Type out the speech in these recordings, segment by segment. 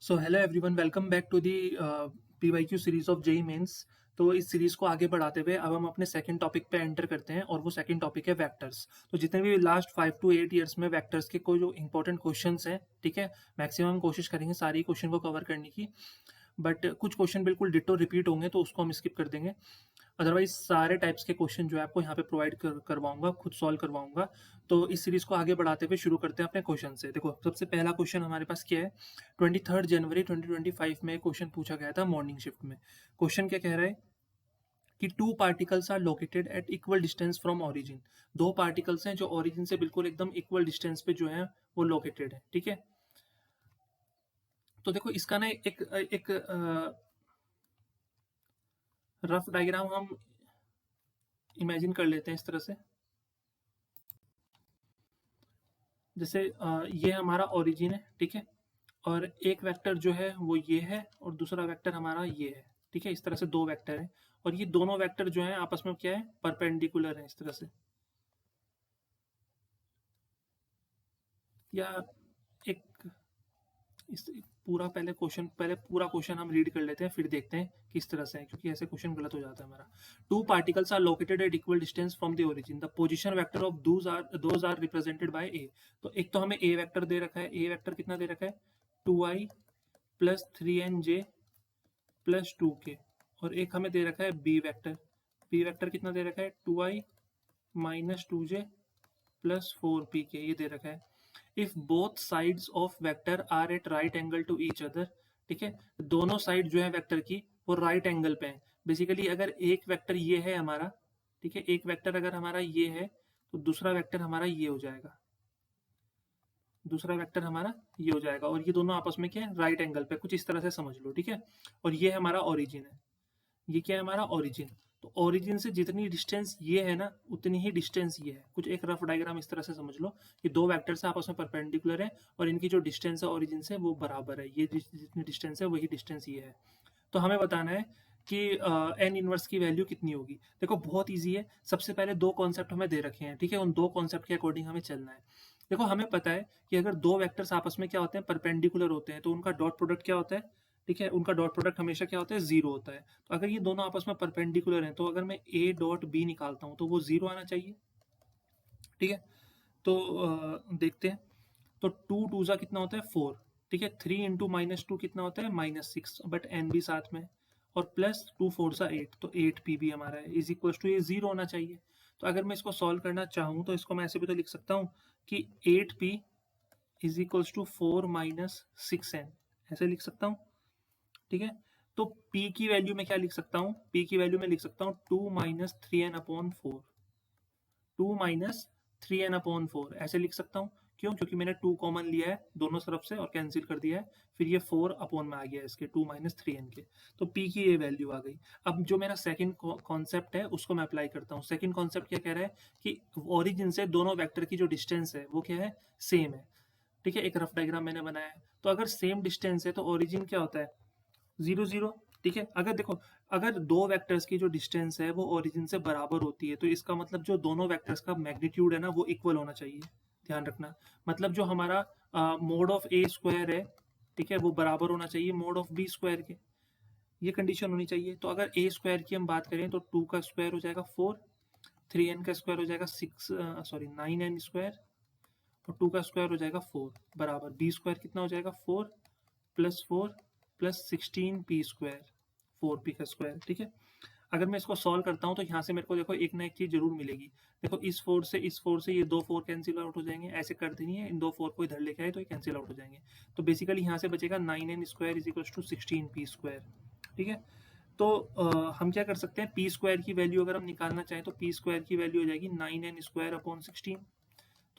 So hello everyone, welcome back to the PYQ series of JEE Mains. तो इस series को आगे बढ़ाते हुए अब हम अपने सेकंड टॉपिक पे एंटर करते हैं और वो सेकंड टॉपिक है वेक्टर्स। तो जितने भी लास्ट 5 to 8 ईयर्स में वेक्टर्स के कोई जो इंपॉर्टेंट क्वेश्चंस हैं, ठीक है, मैक्सिमम कोशिश करेंगे सारी क्वेश्चन को कवर करने की। बट कुछ क्वेश्चन बिल्कुल डिटो रिपीट होंगे तो उसको हम स्किप कर देंगे। अदरवाइज सारे टाइप्स के क्वेश्चन जो है आपको यहाँ पे प्रोवाइड करवाऊंगा, खुद सॉल्व करवाऊंगा। तो इस सीरीज को आगे बढ़ाते हुए शुरू करते हैं अपने क्वेश्चन से। देखो, सबसे पहला क्वेश्चन हमारे पास क्या है। 23 जनवरी 2025 में क्वेश्चन पूछा गया था मॉर्निंग शिफ्ट में। क्वेश्चन क्या कह रहा है कि two particles are located at equal distance from origin. दो पार्टिकल्स हैं जो ओरिजिन से बिल्कुल एकदम इक्वल डिस्टेंस पे जो है वो लोकेटेड है, ठीक है। तो देखो, इसका ना एक एक रफ डायग्राम हम इमेजिन कर लेते हैं इस तरह से। जैसे ये हमारा ओरिजिन है, ठीक है, और एक वेक्टर जो है वो ये है और दूसरा वेक्टर हमारा ये है, ठीक है। इस तरह से दो वेक्टर हैं और ये दोनों वेक्टर जो हैं आपस में क्या है, परपेंडिकुलर है इस तरह से। या एक इस पहले पूरा क्वेश्चन हम रीड कर लेते हैं, फिर देखते हैं किस तरह से है, क्योंकि ऐसे क्वेश्चन गलत हो जाता है हमारा। Two particles are located at equal distance from the origin, the position vector of those are represented by A. तो एक तो हमें ए वेक्टर दे रखा है। ए वेक्टर कितना दे रखा है, 2i plus 3nj plus 2k। और एक हमें दे रखा है बी वेक्टर। बी वेक्टर कितना दे रखा है, 2i minus 2j plus 4pk, ये दे रखा है। If both sides of vector are at right angle to each other, ठीक है, दोनों साइड जो है वेक्टर की वो राइट एंगल पे है। बेसिकली अगर एक वेक्टर ये है हमारा, ठीक है, एक वेक्टर अगर हमारा ये है तो दूसरा वेक्टर हमारा ये हो जाएगा, दूसरा वेक्टर हमारा ये हो जाएगा, और ये दोनों आपस में क्या है, राइट एंगल पे। कुछ इस तरह से समझ लो, ठीक है। और ये हमारा ओरिजिन है, ये क्या है, हमारा ओरिजिन। तो ओरिजिन से जितनी डिस्टेंस ये है ना, उतनी ही डिस्टेंस ये है। कुछ एक रफ डायग्राम इस तरह से समझ लो कि दो वेक्टर्स आपस में परपेंडिकुलर है और इनकी जो डिस्टेंस है ओरिजिन से वो बराबर है। ये जितनी डिस्टेंस है वही डिस्टेंस ये है। तो हमें बताना है कि एन इनवर्स की वैल्यू कितनी होगी। देखो, बहुत ईजी है। सबसे पहले दो कॉन्सेप्ट हमें दे रखे हैं, ठीक है, उन दो कॉन्सेप्ट के अकॉर्डिंग हमें चलना है। देखो, हमें पता है कि अगर दो वेक्टर्स आपस में क्या होते हैं, परपेंडिकुलर होते हैं, तो उनका डॉट प्रोडक्ट क्या होता है, ठीक है, उनका डॉट प्रोडक्ट हमेशा क्या होता है, जीरो होता है। तो अगर ये दोनों आपस में परपेंडिकुलर हैं तो अगर मैं ए डॉट बी निकालता हूँ तो वो जीरो आना चाहिए, ठीक है। तो देखते हैं। तो टू टू ज़ा कितना होता है, 4, ठीक है। 3 × -2 कितना होता है, -6, बट एन भी साथ में, और प्लस 2 4 = 8, तो 8p भी हमारा है, इज इक्वल टू ये जीरो होना चाहिए। तो अगर मैं इसको सॉल्व करना चाहूँ तो इसको मैं ऐसे भी तो लिख सकता हूँ कि 8p is equals to 4 - 6n, ऐसे लिख सकता हूँ, ठीक है। तो p की वैल्यू में क्या लिख सकता हूँ, p की वैल्यू में लिख सकता हूँ 2 - 3n/4, 2 - 3n/4 ऐसे लिख सकता हूँ। क्यों, क्योंकि मैंने 2 कॉमन लिया है दोनों तरफ से और कैंसिल कर दिया है, फिर ये 4 अपॉन में आ गया इसके 2 - 3n के। तो p की ये वैल्यू आ गई। अब जो मेरा सेकंड कॉन्सेप्ट है उसको मैं अप्लाई करता हूँ। सेकंड कॉन्सेप्ट क्या कह रहा है कि ओरिजिन से दोनों वेक्टर की जो डिस्टेंस है वो क्या है, सेम है, ठीक है। एक रफ डायग्राम मैंने बनाया है। तो अगर सेम डिस्टेंस है तो ओरिजिन क्या होता है, 0 0, ठीक है। अगर देखो, अगर दो वेक्टर्स की जो डिस्टेंस है वो ओरिजिन से बराबर होती है तो इसका मतलब जो दोनों वेक्टर्स का मैग्नीट्यूड है ना वो इक्वल होना चाहिए। ध्यान रखना, मतलब जो हमारा मोड ऑफ ए स्क्वायर है, ठीक है, वो बराबर होना चाहिए मोड ऑफ बी स्क्वायर के। ये कंडीशन होनी चाहिए। तो अगर ए स्क्वायर की हम बात करें तो 2 का स्क्वायर हो जाएगा 4, 3n का स्क्वायर हो जाएगा 9n स्क्वायर, और 2 का स्क्वायर हो जाएगा 4, बराबर बी स्क्वायर कितना हो जाएगा, 4 + 4 + 16p², 4p का स्क्वायर, ठीक है। अगर मैं इसको सॉल्व करता हूँ तो यहाँ से मेरे को देखो एक ना एक चीज़ जरूर मिलेगी। देखो, इस 4 से ये दो 4 कैंसिल आउट हो जाएंगे, ऐसे कर देनी है, इन दो 4 को इधर लेके आए तो ये कैंसिल आउट हो जाएंगे। तो बेसिकली यहाँ से बचेगा 9n² is equal to 16p², ठीक है। तो हम क्या कर सकते हैं, p² की वैल्यू अगर हम निकालना चाहें तो p² की वैल्यू हो जाएगी 9n² / 16।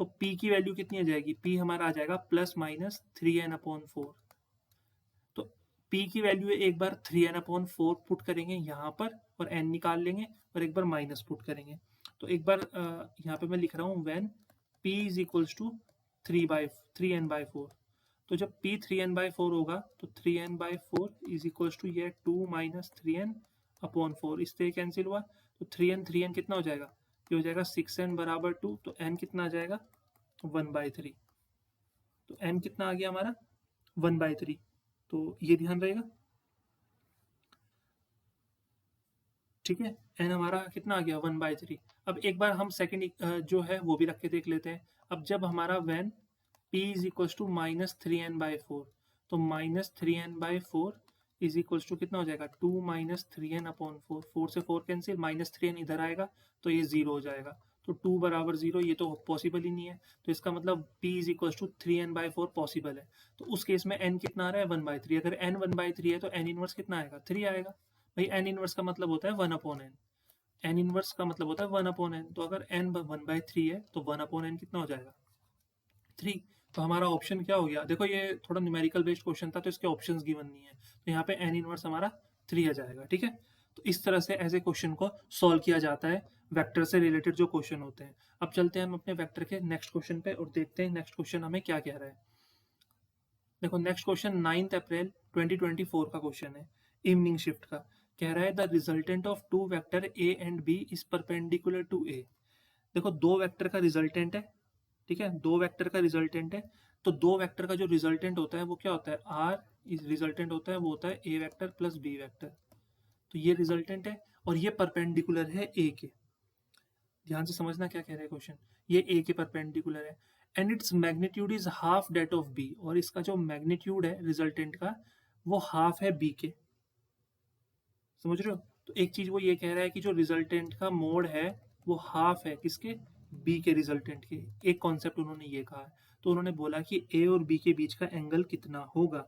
तो p की वैल्यू कितनी आ जाएगी, p हमारा आ जाएगा +/- 3n/4। तो p की वैल्यू एक बार 3n/4 पुट करेंगे यहाँ पर और n निकाल लेंगे, और एक बार माइनस पुट करेंगे। तो एक बार यहाँ पे मैं लिख रहा हूँ when p is equals to 3n/4। तो जब p 3n/4 होगा तो 3n/4 इज इक्वल्स टू ये 2 - 3n/4, इससे कैंसिल हुआ। तो 3n कितना हो जाएगा, ये हो जाएगा 6n = 2, तो n कितना आ जाएगा, 1/3। तो n कितना आ गया हमारा, 1/3। तो ये ध्यान रहेगा, ठीक है। एन हमारा कितना आ गया 1/3। अब एक बार हम सेकंड जो है वो भी रख के देख लेते हैं। अब जब हमारा when p is equals to -3n/4, तो -3n/4 इज इक्वल्स टू कितना हो जाएगा 2 -3n/4, 4 से 4 कैंसिल, -3n इधर आएगा तो ये 0 हो जाएगा, तो 2 बराबर 0, ये तो पॉसिबल ही नहीं है। तो इसका मतलब p is equals to 3n/4 possible है। तो उस केस में n कितना आ रहा है 1/3, अगर n 1/3 है तो n इनवर्स कितना आएगा 3 आएगा। भाई n इनवर्स का मतलब होता है 1/n, n इनवर्स का मतलब होता है 1/n, तो अगर n 1/3 है तो 1/n कितना हो जाएगा 3। तो हमारा ऑप्शन क्या हो गया, देखो ये थोड़ा न्यूमेरिकल बेस्ड क्वेश्चन था तो इसके ऑप्शंस गिवन नहीं है, तो यहाँ पे n इनवर्स हमारा 3 आ जाएगा, ठीक है। तो इस तरह से ऐसे क्वेश्चन को सॉल्व किया जाता है, वेक्टर से रिलेटेड जो क्वेश्चन होते हैं। अब चलते हैं हम अपने वेक्टर के नेक्स्ट क्वेश्चन पे और देखते हैं नेक्स्ट क्वेश्चन हमें क्या कह रहा है। देखो नेक्स्ट क्वेश्चन 9 अप्रैल 2024 का क्वेश्चन है, इवनिंग शिफ्ट का। कह रहा है the resultant of two vector A and B is perpendicular to A. देखो दो वेक्टर का रिजल्टेंट है, ठीक है, दो वेक्टर का रिजल्टेंट है। तो दो वेक्टर का जो रिजल्टेंट होता है वो क्या होता है, आर इज रिजल्टेंट होता है, वो होता है ए वेक्टर प्लस बी वेक्टर। तो ये रिजल्टेंट है और ये परपेंडिकुलर है ए के। ध्यान से समझना क्या कह रहा है क्वेश्चन, ये ए के परपेंडिकुलर है and its magnitude is half that of B, और इसका जो मैग्नीट्यूड है रिजल्टेंट का वो हाफ है बी के। समझ रहे हो। तो एक चीज वो ये कह रहा है कि जो रिजल्टेंट का मोड है वो हाफ है किसके, बी के रिजल्टेंट के। एक कॉन्सेप्ट उन्होंने ये कहा है, तो उन्होंने बोला कि ए और बी के बीच का एंगल कितना होगा,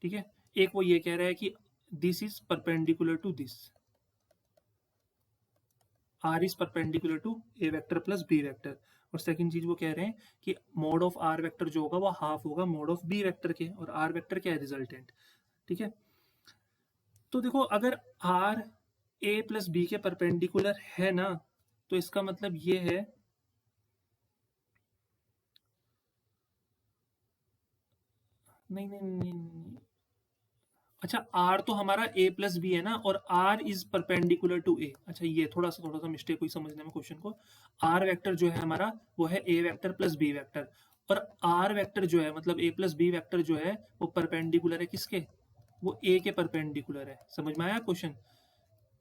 ठीक है। एक वो ये कह रहा है कि this is perpendicular to this, R is perpendicular to A vector plus B vector. और सेकंड चीज वो कह रहे हैं कि मोड ऑफ आर वेक्टर जो होगा वो हाफ होगा मोड ऑफ बी वेक्टर के, और आर वेक्टर क्या है रिजल्टेंट, ठीक है। तो देखो अगर आर ए प्लस बी के परपेंडिकुलर है ना, तो इसका मतलब ये है, नहीं नहीं नहीं, नहीं। अच्छा आर तो हमारा ए प्लस बी है ना, और आर इज परपेंडिकुलर टू ए। अच्छा ये थोड़ा सा मिस्टेक हुई समझने में क्वेश्चन को। आर वेक्टर जो है हमारा वो है ए वेक्टर प्लस बी वेक्टर, और आर वेक्टर जो है मतलब ए प्लस बी वेक्टर जो है वो परपेंडिकुलर है किसके, वो ए के परपेंडिकुलर है। समझ में आया क्वेश्चन,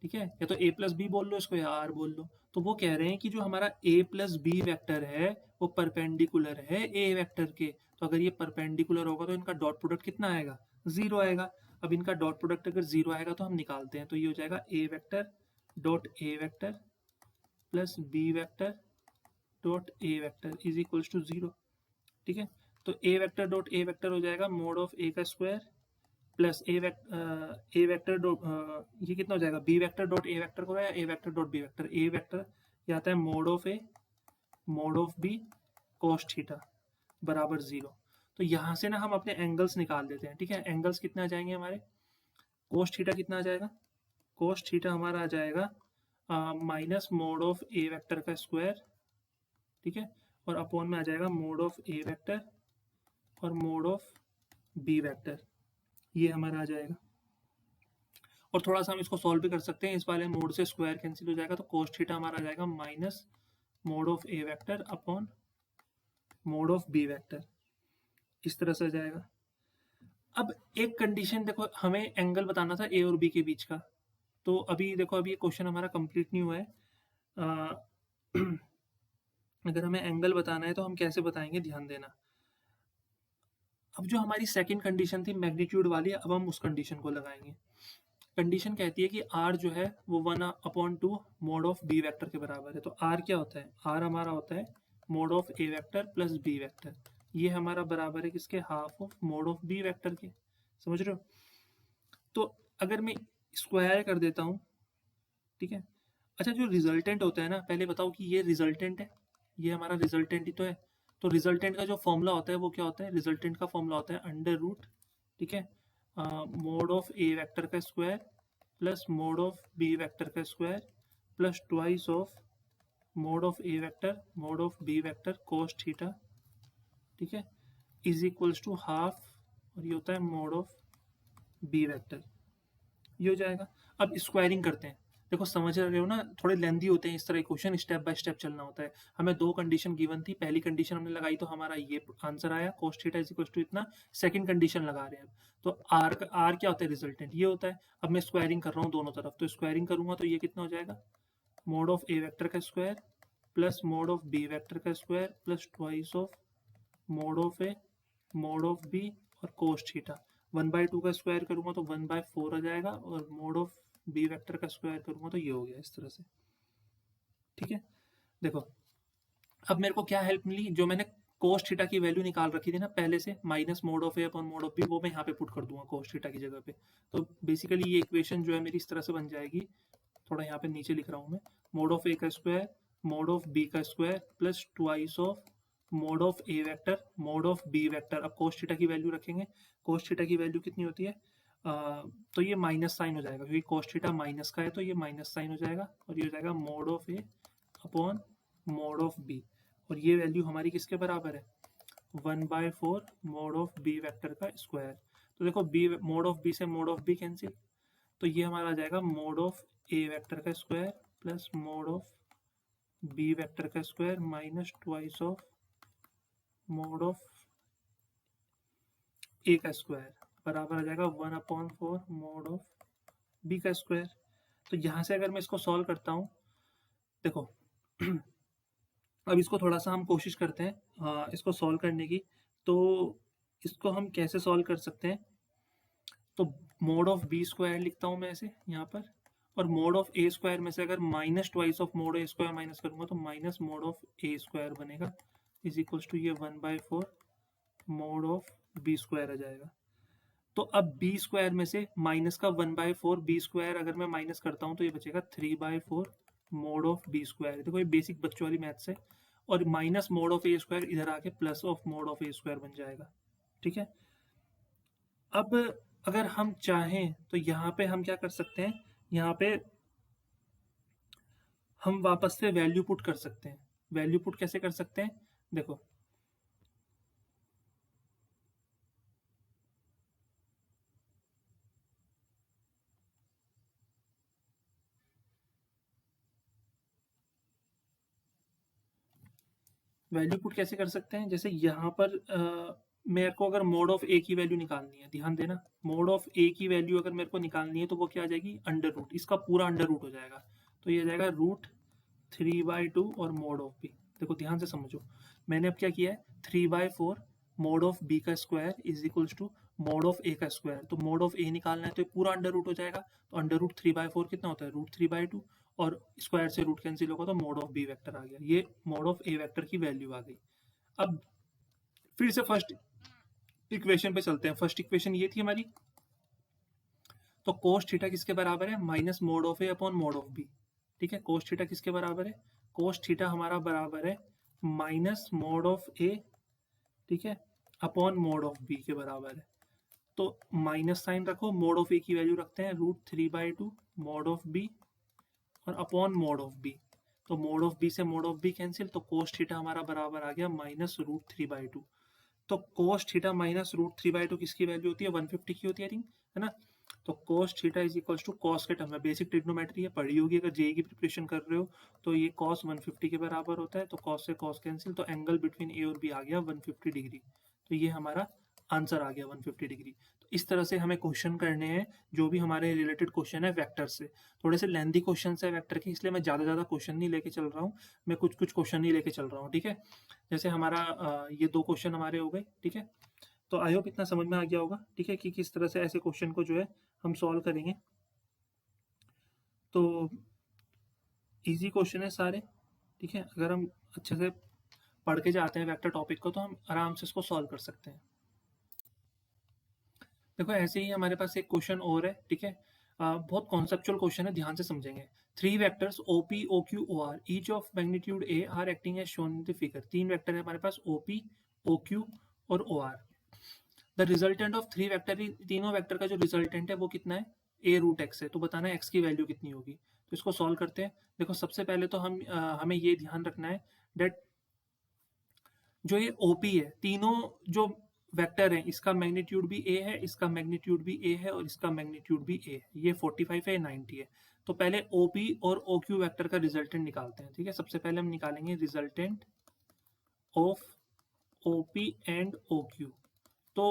ठीक है। या तो ए प्लस बी बोल लो इसको या आर बोल लो। तो वो कह रहे हैं कि जो हमारा ए प्लस बी वेक्टर है वो परपेंडिकुलर है ए वेक्टर के। तो अगर ये परपेंडिकुलर होगा तो इनका डॉट प्रोडक्ट कितना आएगा, 0 आएगा। अब इनका डॉट प्रोडक्ट अगर 0 आएगा तो हम निकालते हैं, तो ये हो जाएगा A vector dot A vector plus B vector dot A vector is equals to 0, ठीक है। तो A vector dot A vector हो जाएगा मोड ऑफ ए का square plus A vector dot ये कितना हो जाएगा B vector dot A vector को, या A vector dot B vector, A vector ये आता है mod of A mod of B cos theta बराबर 0। तो यहाँ से ना हम अपने एंगल्स निकाल देते हैं, ठीक है। एंगल्स कितने आ जाएंगे हमारे, कोस थीटा कितना आ जाएगा, कोस थीटा हमारा आ जाएगा minus mod of A vector का स्क्वायर, ठीक है, और अपॉन में आ जाएगा मोड ऑफ ए वेक्टर और मोड ऑफ बी वेक्टर, ये हमारा आ जाएगा। और थोड़ा सा हम इसको सॉल्व भी कर सकते हैं, इस वाले मोड से स्क्वायर कैंसिल हो जाएगा, तो कोस थीटा हमारा आ जाएगा minus mod of A vector upon mod of B vector, इस तरह से आ जाएगा। अब एक कंडीशन देखो, हमें एंगल बताना था ए और बी के बीच का, तो अभी देखो अभी ये क्वेश्चन हमारा कंप्लीट नहीं हुआ है। अगर हमें एंगल बताना है तो हम कैसे बताएंगे, ध्यान देना। अब जो हमारी सेकंड कंडीशन थी मैग्नीट्यूड वाली, अब हम उस कंडीशन को लगाएंगे। कंडीशन कहती है कि r जो है वो 1/2 मोड ऑफ बी वेक्टर के बराबर है। तो r क्या होता है, r हमारा होता है mod of A vector plus B vector, ये हमारा बराबर है किसके, half of mod of B vector के। समझ रहे हो। तो अगर मैं स्क्वायर कर देता हूँ, ठीक है। अच्छा जो रिजल्टेंट होता है ना, पहले बताओ कि ये रिजल्टेंट है, ये हमारा रिजल्टेंट ही तो है। तो रिजल्टेंट का जो फॉर्मूला होता है वो क्या होता है, रिजल्टेंट का फॉर्मूला होता है अंडर रूट, ठीक है, मोड ऑफ ए वेक्टर का square plus mod of B vector का square plus twice of mod of A vector mod of B vector cos theta, ठीक है, इज इक्वल्स टू हाफ, और ये होता है मोड ऑफ बी वेक्टर, ये हो जाएगा। अब स्क्वायरिंग करते हैं। देखो समझ रहे हो ना, थोड़े लेंदी होते हैं इस तरह के क्वेश्चन, स्टेप बाय स्टेप चलना होता है। हमें 2 कंडीशन गिवन थी, पहली कंडीशन हमने लगाई तो हमारा ये आंसर आया cos theta is equal to इतना। सेकंड कंडीशन लगा रहे हैं अब, तो r क्या होता है, रिजल्टेंट ये होता है। अब मैं स्क्वायरिंग कर रहा हूँ दोनों तरफ, तो स्क्वायरिंग करूंगा तो ये कितना हो जाएगा, मोड ऑफ ए वेक्टर का square plus mod of B vector का square plus twice of mod of A mod of B और कोस थीटा। 1/2 का स्क्वायर करूंगा तो 1/4 आ जाएगा, और मोड ऑफ बी वेक्टर का स्क्वायर करूंगा तो ये हो गया इस तरह से। ठीक है, देखो अब मेरे को क्या हेल्प मिली, जो मैंने कोस थीटा की वैल्यू निकाल रखी थी ना पहले से, minus mod of A upon mod of B, वो मैं यहाँ पे पुट कर दूंगा कोस थीटा की जगह पे। तो बेसिकली ये इक्वेशन जो है मेरी इस तरह से बन जाएगी, थोड़ा यहाँ पे नीचे लिख रहा हूँ मैं, मोड ऑफ ए का स्क्वायर मोड ऑफ बी का square plus twice of mod of A vector mod of B vector. अब कोस थीटा की वैल्यू रखेंगे, कोस थीटा की वैल्यू कितनी होती है, तो ये माइनस साइन हो जाएगा, क्योंकि कोस थीटा माइनस का है तो ये माइनस साइन हो जाएगा, और ये हो जाएगा mod of A upon mod of B, और ये वैल्यू हमारी किसके बराबर है, 1/4 मोड ऑफ बी वेक्टर का स्क्वायर। तो देखो बी मोड ऑफ बी से मोड ऑफ बी कैंसिल, तो ये हमारा आ जाएगा मोड ऑफ ए वेक्टर का square plus mod of B vector का square minus twice of mod of A का स्क्वायर बराबर आ जाएगा 1/4 मोड ऑफ बी का स्क्वायर। तो यहाँ से अगर मैं इसको सॉल्व करता हूँ, देखो अब इसको थोड़ा सा हम कोशिश करते हैं इसको सॉल्व करने की। तो इसको हम कैसे सॉल्व कर सकते हैं, तो मोड ऑफ बी स्क्वायर लिखता हूँ मैं ऐसे यहाँ पर, और मोड ऑफ ए स्क्वायर में से अगर minus twice of mode A square minus करूंगा तो minus mod of A square बनेगा, इज इक्वल्स टू ये 1/4 मोड ऑफ बी स्क्वायर आ जाएगा। तो अब बी स्क्वायर में से माइनस का 1/4 बी स्क्वायर अगर मैं माइनस करता हूँ तो ये बचेगा 3/4 मोड ऑफ बी स्क्वायर। देखो ये बेसिक बच्चों वाली मैथ्स है, और minus mod of A square इधर आके plus of mod of A square बन जाएगा। ठीक है, अब अगर हम चाहें तो यहाँ पे हम क्या कर सकते हैं, यहाँ पे हम वापस से वैल्यू पुट कर सकते हैं। वैल्यू पुट कैसे कर सकते हैं, देखो वैल्यू पुट कैसे कर सकते हैं, जैसे यहाँ पर मेरे को अगर मोड ऑफ ए की वैल्यू निकालनी है, ध्यान देना, मोड ऑफ ए की वैल्यू अगर मेरे को निकालनी है तो वो क्या आ जाएगी, अंडर रूट, इसका पूरा अंडर रूट हो जाएगा, तो ये आ जाएगा √3/2 और मोड ऑफ बी। देखो ध्यान से समझो, मैंने अब क्या किया है, 3/4 मोड ऑफ बी का square is equals to mod of A का स्क्वायर। तो मोड ऑफ ए निकालना है तो ये पूरा अंडर रूट हो जाएगा, तो अंडर रूट 3/4 कितना होता है, √3/2, और स्क्वायर से रूट कैंसिल होगा तो मोड ऑफ बी वेक्टर आ गया, ये मोड ऑफ ए वेक्टर की वैल्यू आ गई। अब फिर से फर्स्ट इक्वेशन पे चलते हैं। फर्स्ट इक्वेशन ये थी हमारी, तो कोस थीटा किसके बराबर है, minus mod of A upon mod of B. ठीक है, कोस थीटा किसके बराबर है, कोस थीटा हमारा बराबर है माइनस मोड ऑफ ए, ठीक है, अपॉन मोड ऑफ बी के बराबर है। तो माइनस साइन रखो, मोड ऑफ ए की वैल्यू रखते हैं √3/2 मोड ऑफ बी और अपॉन मोड ऑफ बी। तो मोड ऑफ बी से मोड ऑफ बी कैंसिल, तो कोस थीटा हमारा बराबर आ गया माइनस √3/2। तो कोस थीटा माइनस √3/2 किसकी वैल्यू होती है, 150 की होती है, है ना। तो cos theta is equals to cos के टर्म में, बेसिक ट्रिग्नोमेट्री है, पढ़ी होगी अगर जेई की प्रिपरेशन कर रहे हो, तो ये कॉस 150 के बराबर होता है। तो कॉस से कॉस कैंसिल, तो एंगल बिटवीन ए और बी आ गया 150 डिग्री। तो ये हमारा आंसर आ गया 150 डिग्री। तो इस तरह से हमें क्वेश्चन करने हैं, जो भी हमारे रिलेटेड क्वेश्चन है वेक्टर से। थोड़े से लेंदी क्वेश्चन है वेक्टर के, इसलिए मैं ज़्यादा क्वेश्चन नहीं लेके चल रहा हूँ, मैं कुछ क्वेश्चन ही लेके चल रहा हूँ। ठीक है, जैसे हमारा ये 2 क्वेश्चन हमारे हो गए। ठीक है, तो आई होप इतना समझ में आ गया होगा। ठीक है, कि किस तरह से ऐसे क्वेश्चन को जो है हम सॉल्व करेंगे। तो इजी क्वेश्चन है सारे। ठीक है, अगर हम अच्छे से पढ़ के जाते हैं वेक्टर टॉपिक को तो हम आराम से इसको सॉल्व कर सकते हैं। देखो ऐसे ही हमारे पास एक क्वेश्चन और है। ठीक है, बहुत कॉन्सेप्चुअल क्वेश्चन है, ध्यान से समझेंगे। 3 vectors OP OQ OR each of magnitude A are acting as shown in the figure. 3 vector है हमारे पास OP OQ और OR। The resultant of 3 vector, तीनों वेक्टर का जो रिजल्टेंट है वो कितना है, A√x है। तो बताना है x की वैल्यू कितनी होगी। तो इसको सॉल्व करते हैं। देखो सबसे पहले तो हमें ये ध्यान रखना है डेट जो ये OP है, तीनों जो वेक्टर है, इसका मैग्नीट्यूड भी A है, इसका मैग्नीट्यूड भी A है और इसका मैग्नीट्यूड भी A है। ये 45 है, 90 है। तो पहले OP और OQ वेक्टर का रिजल्टेंट निकालते हैं, ठीक है। सबसे पहले हम निकालेंगे resultant of OP and OQ। तो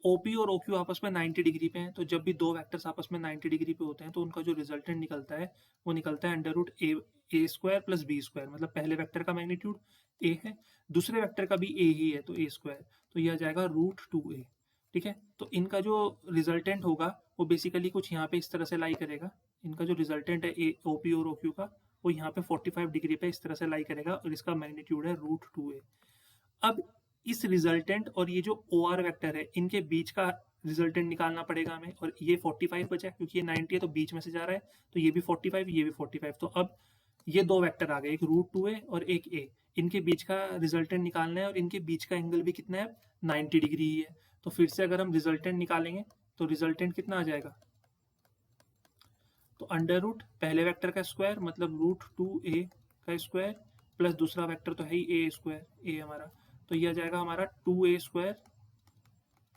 OP और OQ आपस में 90 डिग्री पे हैं, तो जब भी दो वेक्टर्स आपस में 90 डिग्री पे होते हैं तो उनका जो रिजल्टेंट निकलता है वो निकलता है अंडर रूट ए स्क्वायर प्लस बी स्क्वायर। मतलब पहले वेक्टर का मैग्नीट्यूड ए है, दूसरे वेक्टर का भी ए ही है, तो ए स्क्वायर, तो यह आ जाएगा √2a, ठीक है। तो इनका जो रिजल्टेंट होगा वो बेसिकली कुछ यहाँ पे इस तरह से लाई करेगा। इनका जो रिजल्टेंट है OP और OQ का, वो यहाँ पे 45 डिग्री पे इस तरह से लाई करेगा और इसका मैग्नीट्यूड है √2a। अब इस रिजल्टेंट और ये जो OR वेक्टर है इनके बीच का रिजल्टेंट निकालना पड़ेगा हमें, और ये 45 बचा है क्योंकि ये 90 है तो बीच में से जा रहा है, तो ये भी 45, ये भी 45। तो अब ये दो वेक्टर आ गए, एक √2a और एक a, इनके बीच का रिजल्टेंट निकालना है और इनके बीच का एंगल भी कितना है, 90 डिग्री ही है। तो फिर से अगर हम रिजल्टेंट निकालेंगे तो रिजल्टेंट कितना आ जाएगा, तो अंडर रूट पहले वेक्टर का स्क्वायर मतलब √2a का स्क्वायर प्लस दूसरा वेक्टर तो है ही a स्क्वायर, a हमारा, तो ये आ जाएगा हमारा 2a square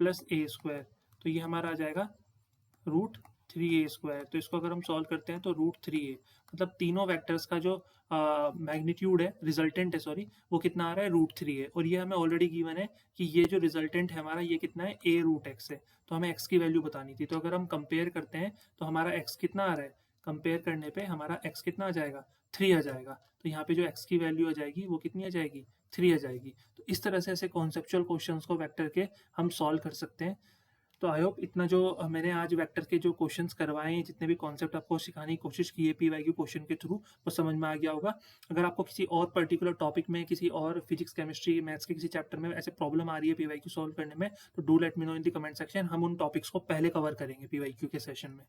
plus a square, तो ये हमारा आ जाएगा √3a स्क्वायर। तो इसको अगर हम सॉल्व करते हैं तो √3a, मतलब तीनों वेक्टर्स का जो मैग्नीट्यूड है, रिजल्टेंट है सॉरी, वो कितना आ रहा है, √3 है। और ये हमें ऑलरेडी गिवन है कि ये जो रिजल्टेंट है हमारा ये कितना है, a√x है, तो हमें x की वैल्यू बतानी थी। तो अगर हम कंपेयर करते हैं तो हमारा x कितना आ रहा है, कंपेयर करने पे हमारा x कितना आ जाएगा, 3 आ जाएगा। तो यहाँ पे जो x की वैल्यू आ जाएगी वो कितनी आ जाएगी, 3 आ जाएगी। तो इस तरह से ऐसे कॉन्सेप्चुअल क्वेश्चंस को वेक्टर के हम सॉल्व कर सकते हैं। तो आई होप इतना जो मैंने आज वेक्टर के जो क्वेश्चंस करवाए हैं, जितने भी कॉन्सेप्ट आपको सिखाने की कोशिश की है PYQ क्वेश्चन के थ्रू, वो समझ में आ गया होगा। अगर आपको किसी और पर्टिकुलर टॉपिक में, किसी और फिजिक्स केमिस्ट्री मैथ्स के किसी चैप्टर में ऐसे प्रॉब्लम आ रही है PYQ सॉल्व करने में, तो do let me know in the comment section. हम उन टॉपिक्स को पहले कवर करेंगे PYQ के सेशन में।